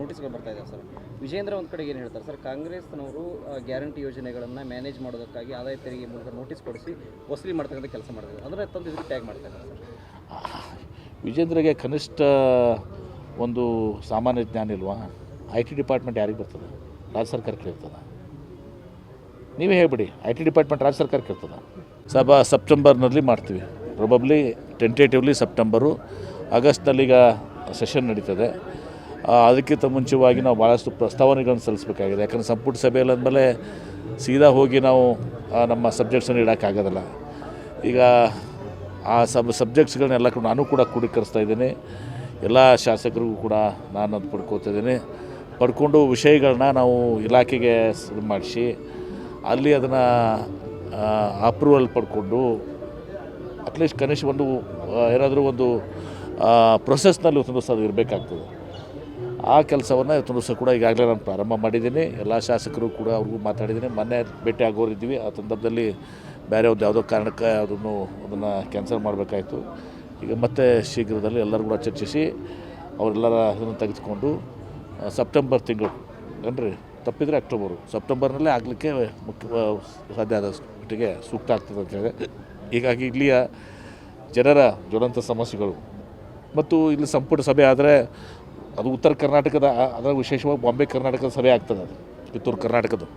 ನೋಟಿಸ್ಗಳು ಬರ್ತಾ ಇದೆ ಸರ್. ವಿಜೇಂದ್ರ ಒಂದು ಕಡೆ ಏನು ಹೇಳ್ತಾರೆ ಸರ್, ಕಾಂಗ್ರೆಸ್ನವರು ಗ್ಯಾರಂಟಿ ಯೋಜನೆಗಳನ್ನು ಮ್ಯಾನೇಜ್ ಮಾಡೋದಕ್ಕಾಗಿ ಆದಾಯ ತೆರಿಗೆ ಮೂಲಕ ನೋಟಿಸ್ ಕೊಡಿಸಿ ವಸೂಲಿ ಮಾಡ್ತಕ್ಕಂಥ ಕೆಲಸ ಮಾಡ್ತಾರೆ, ಅದರ ತಂದು ಇದಕ್ಕೆ ಟ್ಯಾಗ್ ಮಾಡ್ತಾರೆ ಸರ್. ವಿಜೇಂದ್ರಗೆ ಕನಿಷ್ಠ ಒಂದು ಸಾಮಾನ್ಯ ಜ್ಞಾನ ಇಲ್ವಾ? IT ಡಿಪಾರ್ಟ್ಮೆಂಟ್ ಯಾರಿಗೆ ಬರ್ತದೆ? ರಾಜ್ಯ ಸರ್ಕಾರಕ್ಕೆ ಇರ್ತದೆ. ನೀವೇ ಹೇಳ್ಬಿಡಿ, IT ಡಿಪಾರ್ಟ್ಮೆಂಟ್ ರಾಜ್ಯ ಸರ್ಕಾರಕ್ಕೆ ಇರ್ತದೆ. ಸೆಪ್ಟೆಂಬರ್ನಲ್ಲಿ ಮಾಡ್ತೀವಿ, ಪ್ರೊಬಬ್ಲಿ ಟೆಂಟೇಟಿವ್ಲಿ ಸೆಪ್ಟೆಂಬರು. ಆಗಸ್ಟ್ನಲ್ಲಿ ಈಗ ಸೆಷನ್ ನಡೀತದೆ. ಅದಕ್ಕಿಂತ ಮುಂಚಿತವಾಗಿ ನಾವು ಭಾಳಷ್ಟು ಪ್ರಸ್ತಾವನೆಗಳನ್ನು ಸಲ್ಲಿಸಬೇಕಾಗಿದೆ. ಯಾಕಂದರೆ ಸಂಪುಟ ಸಭೆಯಲ್ಲಿ ಅಂದಮೇಲೆ ಸೀದಾ ಹೋಗಿ ನಾವು ನಮ್ಮ ಸಬ್ಜೆಕ್ಟ್ಸನ್ನು ಇಡೋಕ್ಕಾಗೋದಿಲ್ಲ. ಈಗ ಆ ಸಬ್ಜೆಕ್ಟ್ಸ್ಗಳನ್ನೆಲ್ಲ ನಾನು ಕೂಡ ಕ್ರೋಢೀಕರಿಸ್ತಾ ಇದ್ದೀನಿ. ಎಲ್ಲ ಶಾಸಕರಿಗೂ ಕೂಡ ನಾನು ಅದು ಪಡ್ಕೊಂಡು ವಿಷಯಗಳನ್ನ ನಾವು ಇಲಾಖೆಗೆ ಮಾಡಿಸಿ ಅಲ್ಲಿ ಅದನ್ನು ಅಪ್ರೂವಲ್ ಪಡ್ಕೊಂಡು ಅಟ್ಲೀಸ್ಟ್ ಕನಿಷ್ಠ ಒಂದು ಏನಾದರೂ ಒಂದು ಪ್ರೊಸೆಸ್ನಲ್ಲಿ ಒಂದು ದಿವಸ ಅದು ಇರಬೇಕಾಗ್ತದೆ. ಆ ಕೆಲಸವನ್ನು ಇವತ್ತೊಂದು ದಿವಸ ಕೂಡ ಈಗಾಗಲೇ ನಾನು ಪ್ರಾರಂಭ ಮಾಡಿದ್ದೀನಿ. ಎಲ್ಲ ಶಾಸಕರು ಕೂಡ ಅವ್ರಿಗೂ ಮಾತಾಡಿದ್ದೀನಿ. ಮೊನ್ನೆ ಭೇಟಿ ಆಗೋರಿದ್ದೀವಿ. ಆ ಸಂದರ್ಭದಲ್ಲಿ ಬೇರೆ ಒಂದು ಯಾವುದೋ ಕಾರಣಕ್ಕೆ ಅದನ್ನು ಕ್ಯಾನ್ಸಲ್ ಮಾಡಬೇಕಾಯಿತು. ಈಗ ಮತ್ತೆ ಶೀಘ್ರದಲ್ಲಿ ಎಲ್ಲರೂ ಕೂಡ ಚರ್ಚಿಸಿ ಅವರೆಲ್ಲರ ಇದನ್ನು ತೆಗೆದುಕೊಂಡು ಸೆಪ್ಟೆಂಬರ್ ತಿಂಗಳು ಅಂದರೆ ತಪ್ಪಿದರೆ ಅಕ್ಟೋಬರು, ಸೆಪ್ಟೆಂಬರ್ನಲ್ಲೇ ಆಗಲಿಕ್ಕೆ ಸಾಧ್ಯ ಆದಷ್ಟು ಮಟ್ಟಿಗೆ ಸೂಕ್ತ ಆಗ್ತದೆ ಅಂತೇಳಿ. ಹೀಗಾಗಿ ಇಲ್ಲಿಯ ಜನರ ಜ್ವಲಂತ ಸಮಸ್ಯೆಗಳು ಮತ್ತು ಇಲ್ಲಿ ಸಂಪುಟ ಸಭೆ ಆದರೆ ಅದು ಉತ್ತರ ಕರ್ನಾಟಕದ, ಅದರ ವಿಶೇಷವಾಗಿ ಬಾಂಬೆ ಕರ್ನಾಟಕದ ಸಭೆ ಆಗ್ತದೆ, ಅದು ಕಿತ್ತೂರು ಕರ್ನಾಟಕದ್ದು.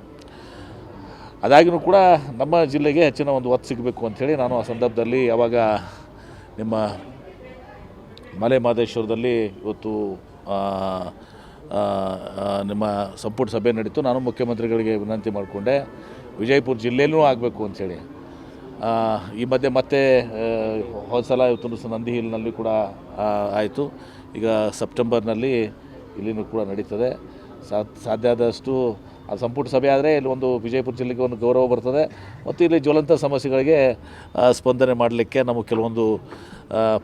ಅದಾಗಿಯೂ ಕೂಡ ನಮ್ಮ ಜಿಲ್ಲೆಗೆ ಹೆಚ್ಚಿನ ಒಂದು ಒತ್ತು ಸಿಗಬೇಕು ಅಂಥೇಳಿ ನಾನು ಆ ಸಂದರ್ಭದಲ್ಲಿ ಯಾವಾಗ ನಿಮ್ಮ ಮಲೆ ಮಹದೇಶ್ವರದಲ್ಲಿ ಇವತ್ತು ನಿಮ್ಮ ಸಂಪುಟ ಸಭೆ ನಡೀತು, ನಾನು ಮುಖ್ಯಮಂತ್ರಿಗಳಿಗೆ ವಿನಂತಿ ಮಾಡಿಕೊಂಡೆ ವಿಜಯಪುರ ಜಿಲ್ಲೆಯಲ್ಲೂ ಆಗಬೇಕು ಅಂಥೇಳಿ. ಈ ಮಧ್ಯೆ ಮತ್ತೆ ಹೋದ ಸಲ ಇವತ್ತು ನಂದಿ ಹಿಲ್ನಲ್ಲಿ ಕೂಡ ಆಯಿತು. ಈಗ ಸೆಪ್ಟೆಂಬರ್ನಲ್ಲಿ ಇಲ್ಲಿನೂ ಕೂಡ ನಡೀತದೆ. ಸಾಧ್ಯ ಆದಷ್ಟು ಆ ಸಂಪುಟ ಸಭೆ ಆದರೆ ಇಲ್ಲಿ ಒಂದು ವಿಜಯಪುರ ಜಿಲ್ಲೆಗೆ ಒಂದು ಗೌರವ ಬರ್ತದೆ ಮತ್ತು ಇಲ್ಲಿ ಜ್ವಲಂತ ಸಮಸ್ಯೆಗಳಿಗೆ ಸ್ಪಂದನೆ ಮಾಡಲಿಕ್ಕೆ ನಮಗೆ ಕೆಲವೊಂದು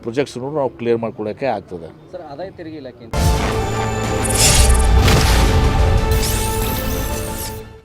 ಪ್ರೊಜೆಕ್ಟ್ಸ್ನು ನಾವು ಕ್ಲಿಯರ್ ಮಾಡ್ಕೊಳ್ಳೋಕ್ಕೆ ಆಗ್ತದೆ. ಸರ್, ಆದಾಯ ತೆರಿಗೆ ಇಲಾಖೆ